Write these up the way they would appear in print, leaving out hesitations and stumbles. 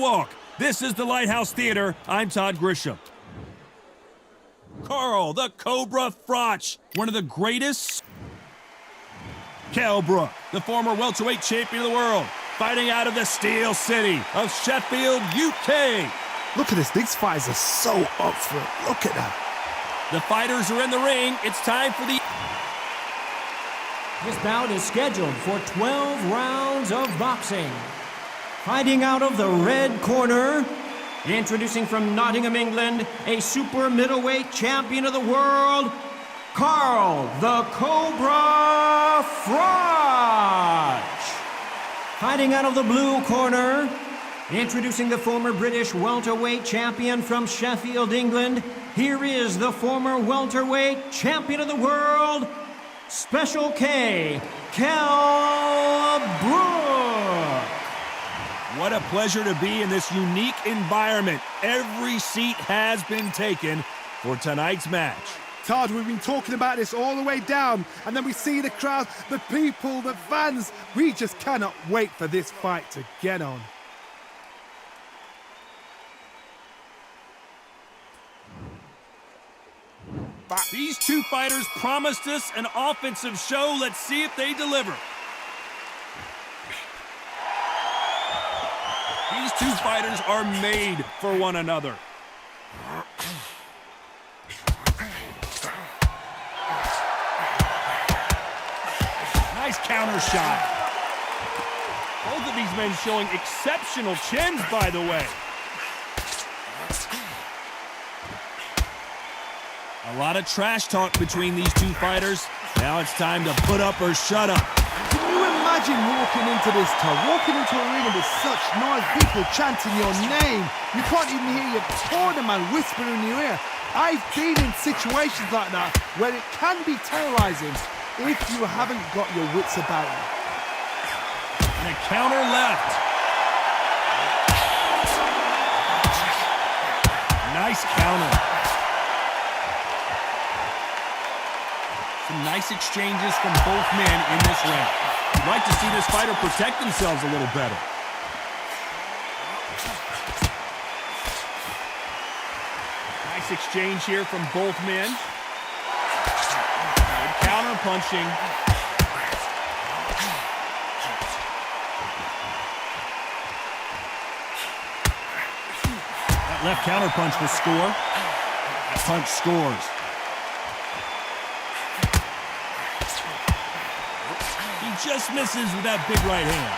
walk. This is the Lighthouse Theater. I'm Todd Grisham. Carl, the Cobra Froch, one of the greatest. Kell Brook, the former welterweight champion of the world, fighting out of the Steel City of Sheffield, UK. Look at this. These fighters are so up for it. Look at that. The fighters are in the ring. It's time for the... This bout is scheduled for 12 rounds of boxing. Fighting out of the red corner, introducing from Nottingham, England, a super middleweight champion of the world, Carl the Cobra Froch. Fighting out of the blue corner, introducing the former British welterweight champion from Sheffield, England, here is the former welterweight champion of the world, Special K, Kell Brook. What a pleasure to be in this unique environment. Every seat has been taken for tonight's match. Todd, we've been talking about this all the way down, and then we see the crowd, the people, the fans. We just cannot wait for this fight to get on. These two fighters promised us an offensive show. Let's see if they deliver. These two fighters are made for one another. Nice counter shot. Both of these men showing exceptional chins, by the way. A lot of trash talk between these two fighters. Now it's time to put up or shut up. Can you imagine walking into this, Todd? Walking into a arena with such noise, people chanting your name. You can't even hear your corner man whispering in your ear. I've been in situations like that where it can be terrorizing if you haven't got your wits about you. And a counter left. Nice counter. Some nice exchanges from both men in this round. You'd like to see this fighter protect themselves a little better. Nice exchange here from both men. Good counter punching. That left counter punch will score. That punch scores. Just misses with that big right hand.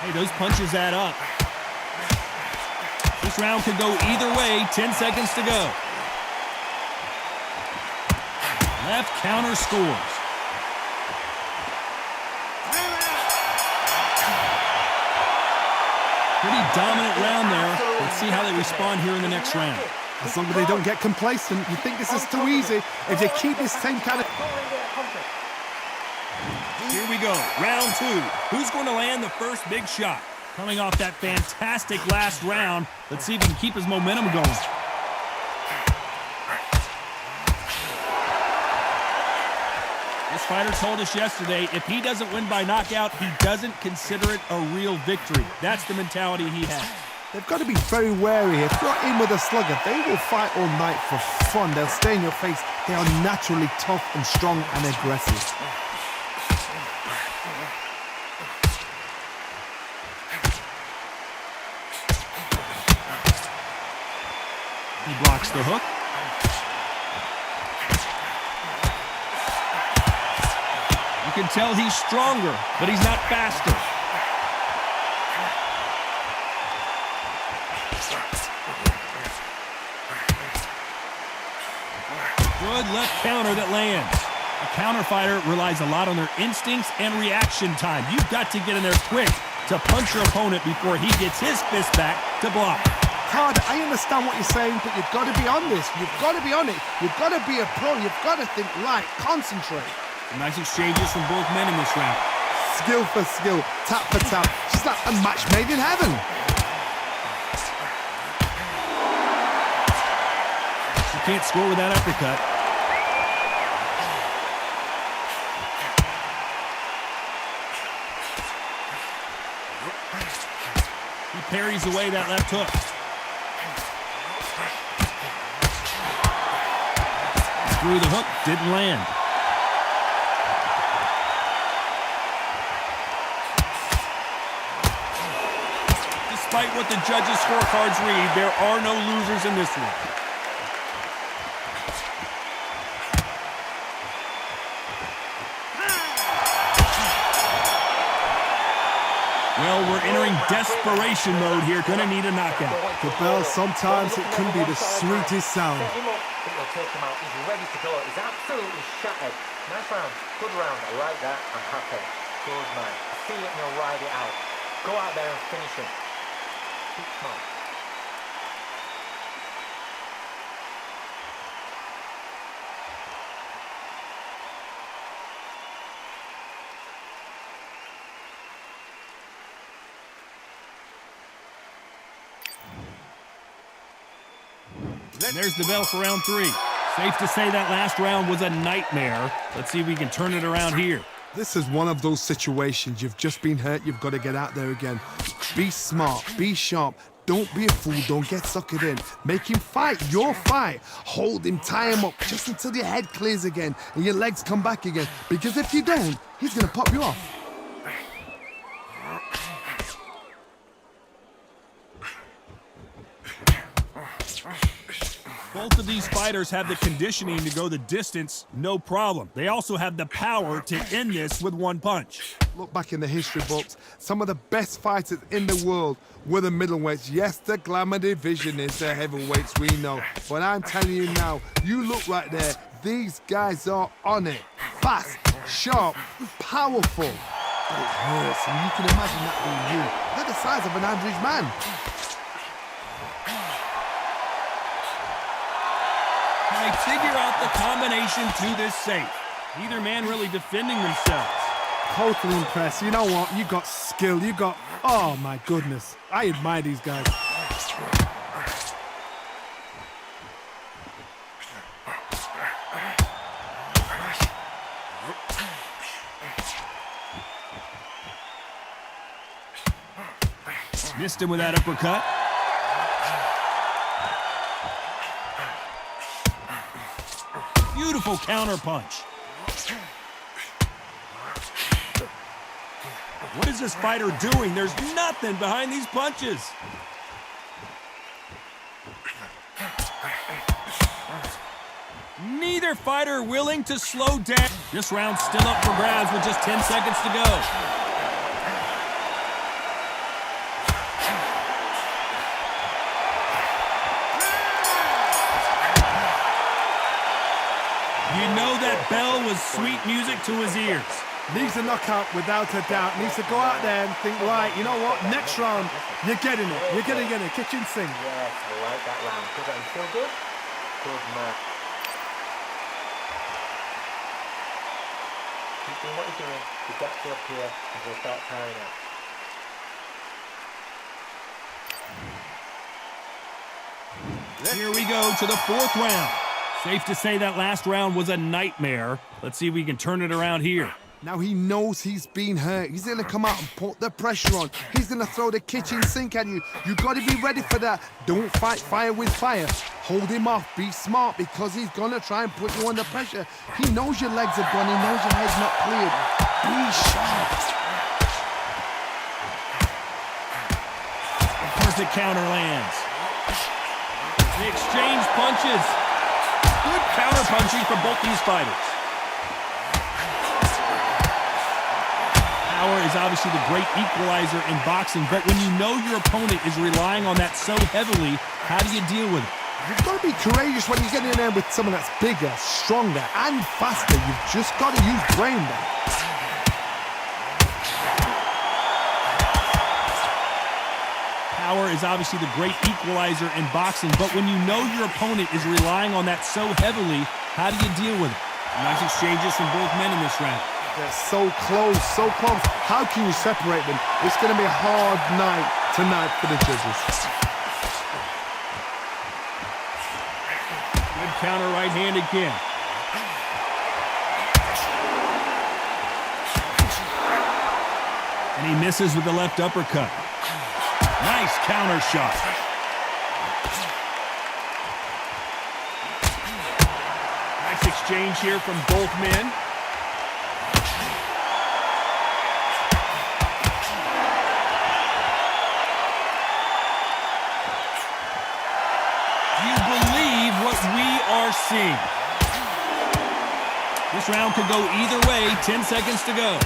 Hey, those punches add up. This round could go either way. 10 seconds to go. Left counter scores. Pretty dominant round there. Let's see how they respond here in the next round. As long as they don't get complacent, you think this is too easy. If they keep this same kind of... Here we go, round two. Who's going to land the first big shot? Coming off that fantastic last round, let's see if he can keep his momentum going. This fighter told us yesterday, if he doesn't win by knockout, he doesn't consider it a real victory. That's the mentality he has. They've got to be very wary. If you're in with a slugger, they will fight all night for fun. They'll stay in your face. They are naturally tough and strong and aggressive. He blocks the hook. You can tell he's stronger, but he's not faster. Good left counter that lands. A counter fighter relies a lot on their instincts and reaction time. You've got to get in there quick to punch your opponent before he gets his fist back to block. Todd, I understand what you're saying, but you've got to be on this. You've got to be on it. You've got to be a pro. You've got to think light, concentrate. Nice exchanges from both men in this round. Skill for skill, tap for tap. Just like a match made in heaven. You can't score with that uppercut. parries away that left hook. Through the hook, didn't land. Despite what the judges' scorecards read, there are no losers in this one. Well, we're entering desperation mode here. Gonna need a knockout. The bell, sometimes it can be the sweetest sound. Set him up. I think they'll take him out. He's ready to go. He's absolutely shattered. Nice round. Good round. I like that. I'm happy. Good man. I feel it and he'll ride it out. Go out there and finish him. Keep smart. And there's the bell for round 3. Safe to say that last round was a nightmare. Let's see if we can turn it around here. This is one of those situations. You've just been hurt. You've got to get out there again. Be smart. Be sharp. Don't be a fool. Don't get suckered in. Make him fight your fight. Hold him. Tie him up just until your head clears again and your legs come back again. Because if you don't, he's going to pop you off. Both of these fighters have the conditioning to go the distance, no problem. They also have the power to end this with one punch. Look back in the history books. Some of the best fighters in the world were the middleweights. Yes, the glamour division is the heavyweights, we know. But I'm telling you now, you look right there. These guys are on it. Fast, sharp, powerful. But it hurts, and you can imagine that being you. They're the size of an average man. Can they figure out the combination to this safe? Neither man really defending themselves. Totally impressed. You know what? You got skill. You got... Oh, my goodness. I admire these guys. Missed him with that uppercut. Beautiful counter punch. What is this fighter doing? There's nothing behind these punches. Neither fighter willing to slow down. This round's still up for grabs with just 10 seconds to go. You know that bell was sweet music to his ears. Needs a knockout without a doubt. Needs to go out there and think, right, you know what? Next round, you're getting it. You're going to get a kitchen sink. Yes, I like that round. Good round. Feel good? Good man. Keep doing what you're doing. You've got to get up here and we'll start tiring out. Here we go to the 4th round. Safe to say that last round was a nightmare. Let's see if we can turn it around here. Now he knows he's been hurt. He's going to come out and put the pressure on. He's going to throw the kitchen sink at you. You got to be ready for that. Don't fight fire with fire. Hold him off. Be smart because he's going to try and put you under pressure. He knows your legs are gone. He knows your head's not cleared. Be sharp. Perfect counter lands. They exchange punches. Good counter punching from both these fighters. Power is obviously the great equalizer in boxing, but when you know your opponent is relying on that so heavily, how do you deal with it? You've got to be courageous when you get in there with someone that's bigger, stronger, and faster. You've just got to use brain there. Power is obviously the great equalizer in boxing, but when you know your opponent is relying on that so heavily, how do you deal with it? Nice exchanges from both men in this round. They're so close, so close. How can you separate them? It's going to be a hard night tonight for the judges. Good counter right hand again. And he misses with the left uppercut. Nice Nice counter shot. Nice exchange here from both men. Do you believe what we are seeing? This round could go either way. 10 seconds to go.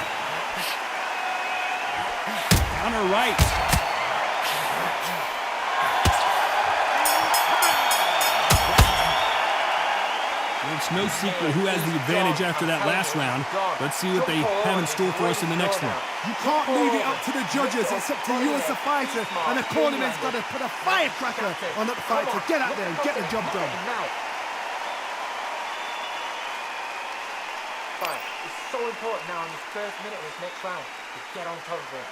Counter right. It's no secret who has the advantage after that last round. Let's see what they have in store for us in the next one. You can't leave it up to the judges. It's up to you as a fighter. And the cornerman's got to put a firecracker on that fight to get out there and get the job done. Fine. It's so important now in this first minute of this next round to get on top of it.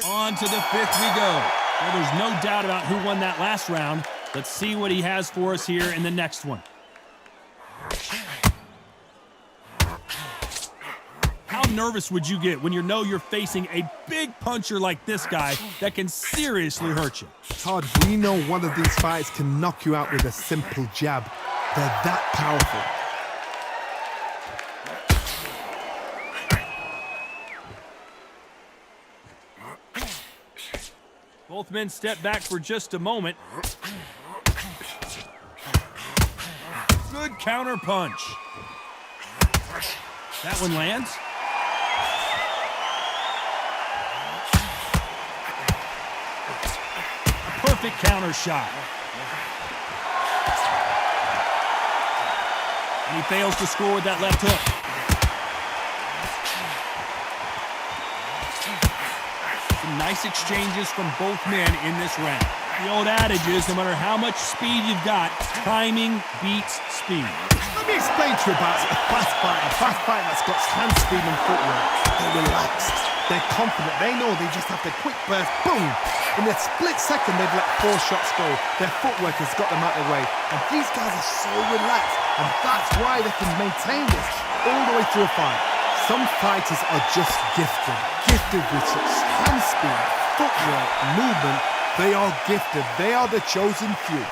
On to the fifth we go. Well, there's no doubt about who won that last round. Let's see what he has for us here in the next one. How nervous would you get when you know you're facing a big puncher like this guy that can seriously hurt you? Todd, we know one of these fights can knock you out with a simple jab. They're that powerful. Both men step back for just a moment. Good counter punch. That one lands. A perfect counter shot. And he fails to score with that left hook. Nice exchanges from both men in this round. The old adage is, no matter how much speed you've got, timing beats speed. Let me explain to you about a fast fighter that's got hand speed and footwork. They're relaxed. They're confident. They know they just have to quick burst, boom! In a split second, they've let 4 shots go. Their footwork has got them out of the way. And these guys are so relaxed. And that's why they can maintain this all the way through a fight. Some fighters are just gifted with such hand speed, footwork, movement. They are gifted. They are the chosen few.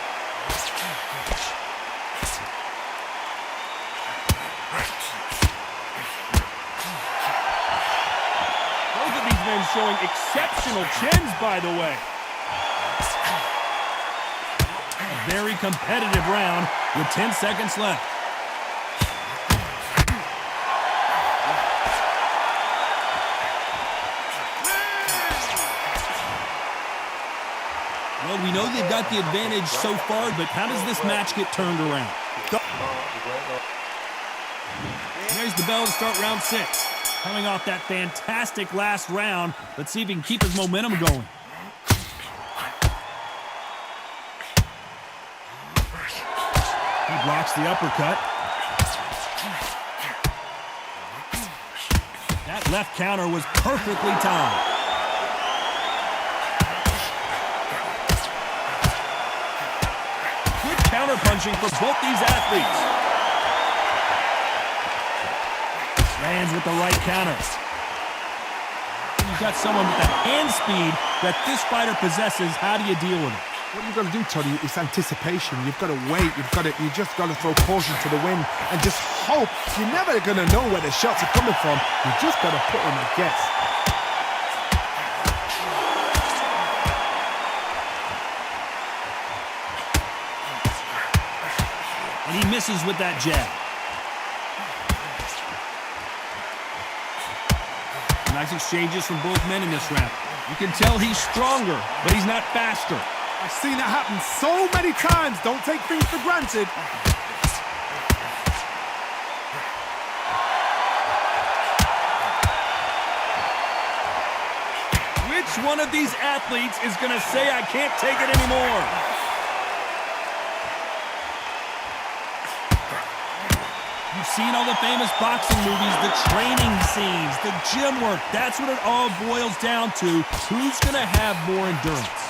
Both of these men showing exceptional chins, by the way. A very competitive round with 10 seconds left. Well, we know they've got the advantage so far, but how does this match get turned around? There's the bell to start round 6. Coming off that fantastic last round, let's see if he can keep his momentum going. He blocks the uppercut. That left counter was perfectly timed. Counter-punching for both these athletes. Lands with the right counter. You've got someone with the hand speed that this fighter possesses. How do you deal with it? What you've got to do, Toddy, is anticipation. You've got to wait. You just got to throw caution to the wind and just hope. You're never going to know where the shots are coming from. You just got to put in a guess. And he misses with that jab. Nice exchanges from both men in this round. You can tell he's stronger, but he's not faster. I've seen that happen so many times. Don't take things for granted. Which one of these athletes is going to say, I can't take it anymore? You seen all the famous boxing movies, the training scenes, the gym work. That's what it all boils down to. Who's going to have more endurance?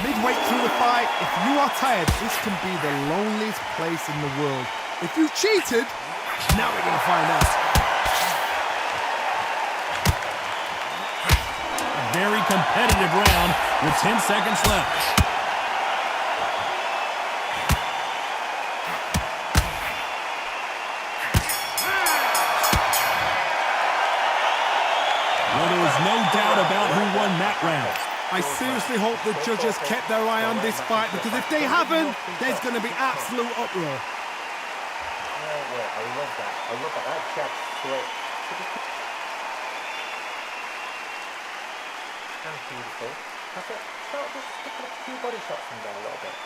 Midway through the fight, if you are tired, this can be the loneliest place in the world. If you cheated, now we're going to find out. A very competitive round with 10 seconds left. Well, there was no doubt about who won that round. I seriously hope the judges kept their eye on this fight, because if they haven't, there's going to be absolute uproar. I love that. I love that. That jab's great. That's beautiful. That's it. Start just sticking a few body shots in there a little bit.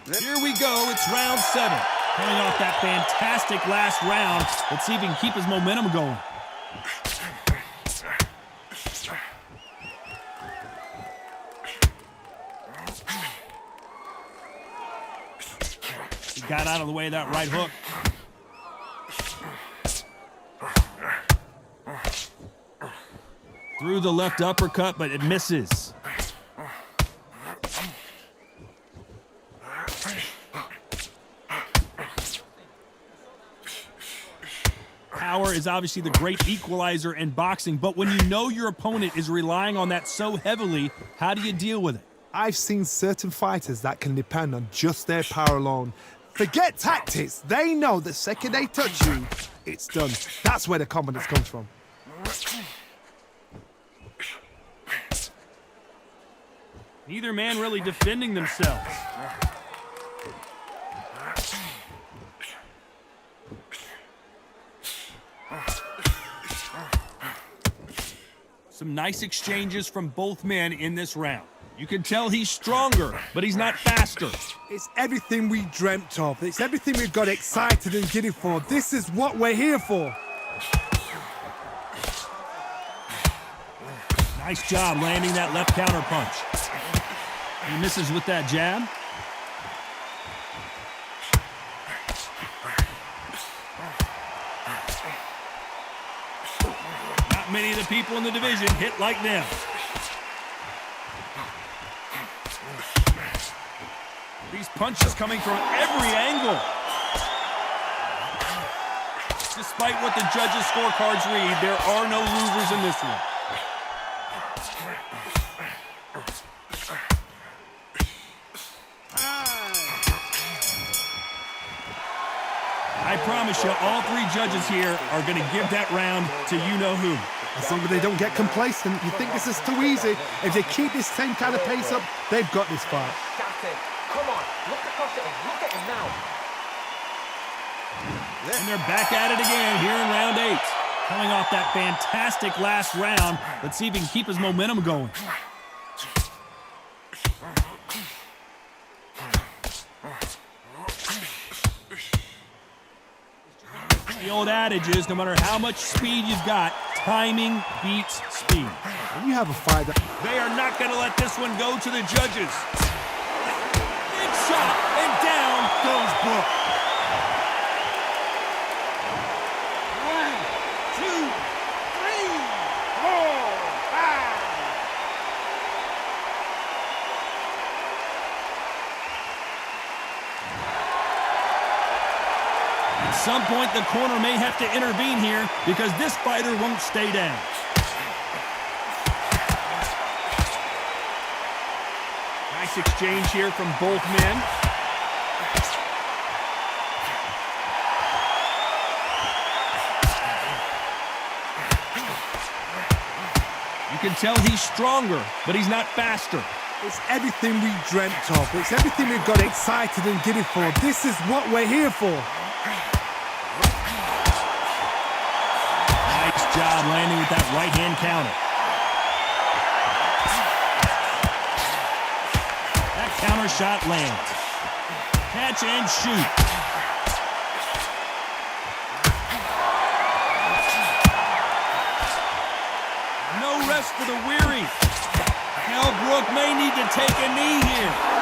Here we go, it's round 7. Coming off that fantastic last round, let's see if he can keep his momentum going. He got out of the way of that right hook. Threw the left uppercut, but it misses. Power is obviously the great equalizer in boxing, but when you know your opponent is relying on that so heavily, how do you deal with it? I've seen certain fighters that can depend on just their power alone. Forget tactics. They know the second they touch you, it's done. That's where the confidence comes from. Neither man really defending themselves. Some nice exchanges from both men in this round. You can tell he's stronger, but he's not faster. It's everything we dreamt of. It's everything we got excited and giddy for. This is what we're here for. Nice job landing that left counter punch. He misses with that jab. Not many of the people in the division hit like them. These punches coming from every angle. Despite what the judges' scorecards read, there are no losers in this one. I promise you, all three judges here are going to give that round to you-know-who. As long as they don't get complacent, you think this is too easy. If they keep this same kind of pace up, they've got this fight. Come on, look across at him. Look at him now. And they're back at it again here in round 8. Coming off that fantastic last round, let's see if he can keep his momentum going. The old adage is, no matter how much speed you've got, timing beats speed. When you have a fight that... They are not going to let this one go to the judges. Big shot, and down goes Brook. 1, 2, 3, 4, 5. At some point, the corner may have to intervene here because this fighter won't stay down. Nice exchange here from both men. You can tell he's stronger, but he's not faster. It's everything we dreamt of. It's everything we've got excited and giddy for. This is what we're here for. Nice job landing with that right-hand counter. That counter shot lands. Catch and shoot. rest for the weary. Kell Brook may need to take a knee here.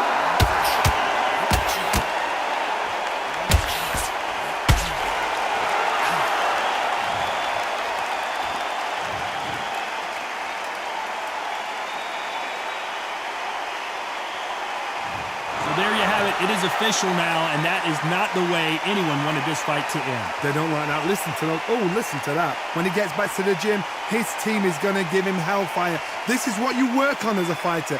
There you have it. It is official now, and that is not the way anyone wanted this fight to end. They don't like that. Listen to that. Oh, listen to that. When he gets back to the gym, his team is going to give him hellfire. This is what you work on as a fighter.